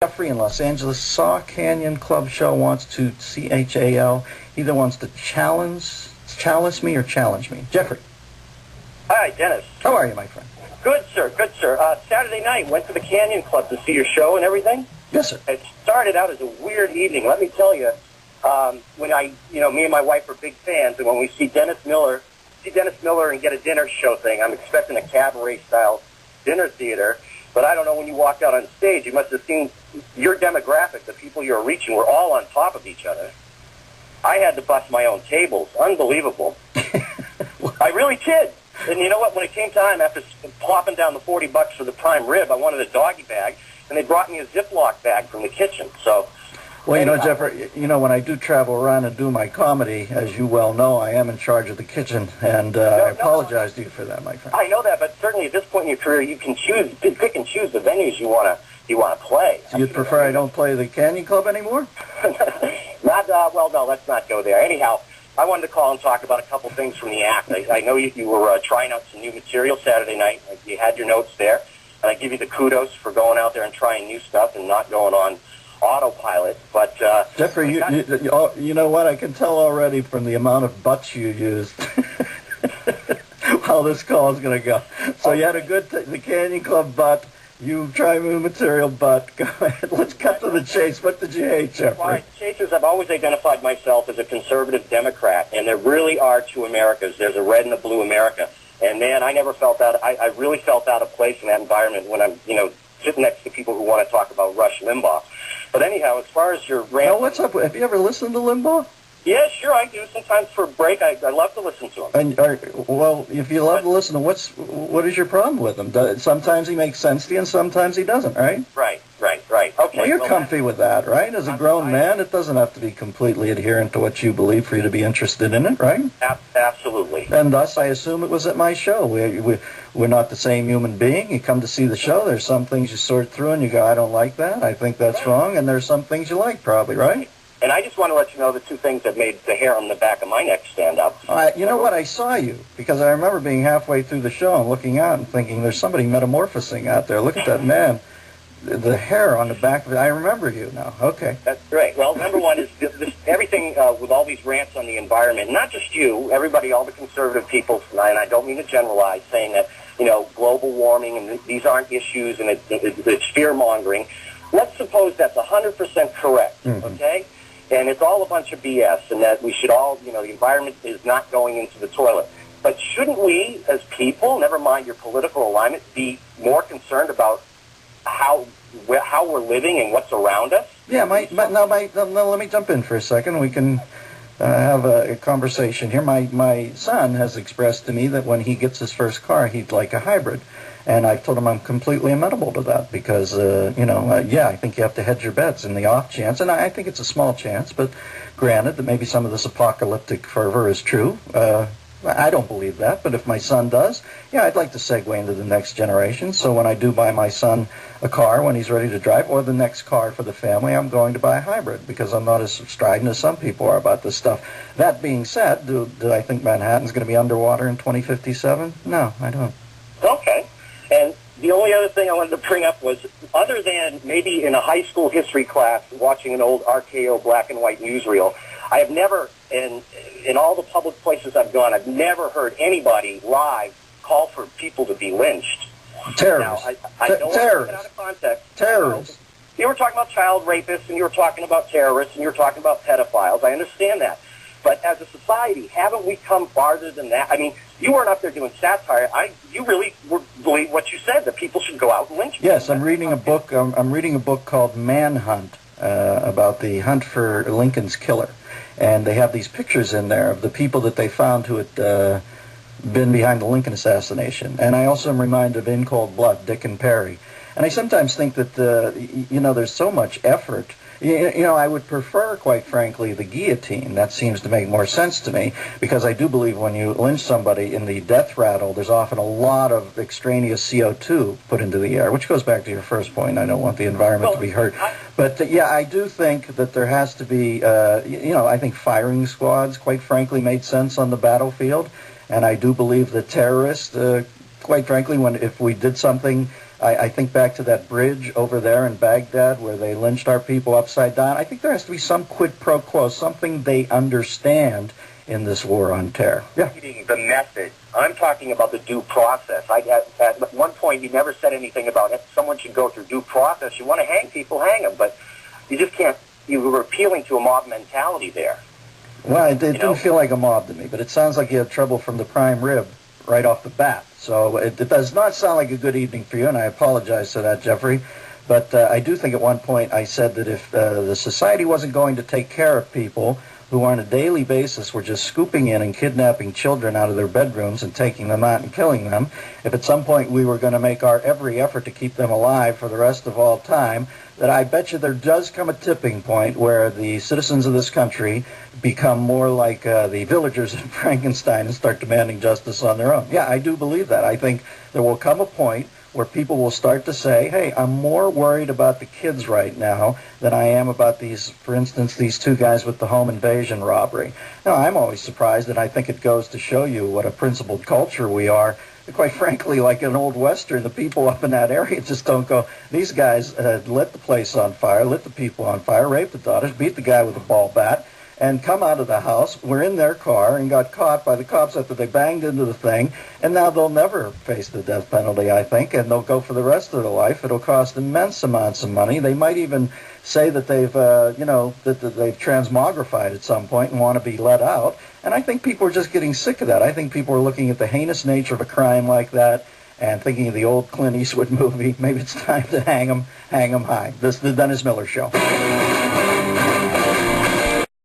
Jeffrey in Los Angeles. Saw Canyon Club show wants to CHAL. Either wants to chalice me or challenge me. Jeffrey. Hi, Dennis. How are you, my friend? Good, sir. Good, sir. Saturday night, went to the Canyon Club to see your show and everything. Yes, sir. It started out as a weird evening. Let me tell you, when me and my wife are big fans, and when we see Dennis Miller and get a dinner show thing, I'm expecting a cabaret-style dinner theater. But I don't know, when you walked out on stage, you must have seen your demographic, the people you were reaching, were all on top of each other. I had to bust my own tables. Unbelievable. I really did. And you know what? When it came time, after plopping down the $40 for the prime rib, I wanted a doggy bag, and they brought me a Ziploc bag from the kitchen. So, well, you know, Jeffrey, when I do travel around and do my comedy, as you well know, I am in charge of the kitchen, and I apologize to you for that, my friend. I know that, but certainly at this point in your career, you can pick and choose the venues you want to play. So you'd prefer I don't play the Canyon Club anymore? Well, no, let's not go there. Anyhow, I wanted to call and talk about a couple things from the act. I know you were trying out some new material Saturday night. You had your notes there, and I give you the kudos for going out there and trying new stuff and not going on autopilot. But Jeffrey, you know what? I can tell already from the amount of butts you used how this call is going to go. So you had a good the Canyon Club butt. You try new material, but go ahead. Let's cut to the chase. What did you hate, Jeffrey? Well, Chasers, I've always identified myself as a conservative Democrat, and there really are two Americas. There's a red and a blue America. And, man, I never felt that. I really felt out of place in that environment when I'm, sitting next to people who want to talk about Rush Limbaugh. But anyhow, as far as your rant... Now, what's up? Have you ever listened to Limbaugh? Yeah, sure, I do. Sometimes for a break, I love to listen to him. And well, if you love to listen to what is your problem with him? Sometimes he makes sense to you, and sometimes he doesn't, right? Right. Okay. Well, you're comfy with that, right? As a grown man, it doesn't have to be completely adherent to what you believe for you to be interested in it, right? Absolutely. And thus, I assume it was at my show. We're not the same human being. You come to see the show, there's some things you sort through, and you go, I don't like that, I think that's wrong, and there's some things you like, probably, right? And I just want to let you know the two things that made the hair on the back of my neck stand up. You know what? I saw you, because I remember being halfway through the show and looking out and thinking, there's somebody metamorphosing out there. Look at that man. The hair on the back of it. I remember you now. Okay. That's great. Well, number one is this everything with all these rants on the environment, not just you, everybody, all the conservative people, and I don't mean to generalize, saying that, global warming and these aren't issues and it's fear-mongering. Let's suppose that's 100% correct, okay? And it's all a bunch of BS, and that we should all, the environment is not going into the toilet. But shouldn't we, as people, never mind your political alignment, be more concerned about how we're living and what's around us? Yeah, now let me jump in for a second. We can have a conversation here. My son has expressed to me that when he gets his first car, he'd like a hybrid. And I told him I'm completely amenable to that because, I think you have to hedge your bets in the off chance. And I think it's a small chance, but granted that maybe some of this apocalyptic fervor is true. I don't believe that, but if my son does, I'd like to segue into the next generation. So when I do buy my son a car when he's ready to drive, or the next car for the family, I'm going to buy a hybrid because I'm not as strident as some people are about this stuff. That being said, do I think Manhattan's going to be underwater in 2057? No, I don't. Okay. And the only other thing I wanted to bring up was, other than maybe in a high school history class watching an old RKO black and white newsreel, I have never, in all the public places I've gone, I've never heard anybody live call for people to be lynched. Terrorists. Now, I don't want to take it out of context. Terrorists. You were talking about child rapists, and you were talking about terrorists, and you were talking about pedophiles. I understand that. But as a society, haven't we come farther than that? I mean, you weren't up there doing satire. You really believe what you said, that people should go out and lynch people. Yes, I'm reading a book. I'm reading a book called Manhunt about the hunt for Lincoln's killer, and they have these pictures in there of the people that they found who had been behind the Lincoln assassination. And I also am reminded of In Cold Blood, Dick and Perry. And I sometimes think that there's so much effort. I would prefer, quite frankly, the guillotine. That seems to make more sense to me, because I do believe when you lynch somebody in the death rattle, there's often a lot of extraneous CO2 put into the air, which goes back to your first point. I don't want the environment to be hurt. But, I do think that there has to be, I think firing squads, quite frankly, made sense on the battlefield. And I do believe that terrorists, quite frankly, if we did something I think back to that bridge over there in Baghdad where they lynched our people upside down. I think there has to be some quid pro quo, something they understand in this war on terror. Yeah. The message. I'm talking about the due process. At one point, you never said anything about it. Someone should go through due process. You want to hang people, hang them, but you just can't. You were appealing to a mob mentality there. Well, it didn't feel like a mob to me, but it sounds like you had trouble from the prime rib right off the bat. So it does not sound like a good evening for you, and I apologize for that, Jeffrey. But I do think at one point I said that if the society wasn't going to take care of people who on a daily basis were just scooping in and kidnapping children out of their bedrooms and taking them out and killing them, if at some point we were going to make our every effort to keep them alive for the rest of all time, that I bet you there does come a tipping point where the citizens of this country become more like the villagers in Frankenstein and start demanding justice on their own. Yeah, I do believe that. I think there will come a point where people will start to say, hey, I'm more worried about the kids right now than I am about these, for instance, these two guys with the home invasion robbery. Now, I'm always surprised, and I think it goes to show you what a principled culture we are. Quite frankly, like an old Western, the people up in that area just don't go, these guys lit the place on fire, lit the people on fire, raped the daughters, beat the guy with a ball bat, and come out of the house, were in their car, and got caught by the cops after they banged into the thing, and now they'll never face the death penalty, I think, and they'll go for the rest of their life. It'll cost immense amounts of money. They might even say that they've, that they've transmogrified at some point and want to be let out. And I think people are just getting sick of that. I think people are looking at the heinous nature of a crime like that and thinking of the old Clint Eastwood movie. Maybe it's time to hang 'em high. This is the Dennis Miller Show.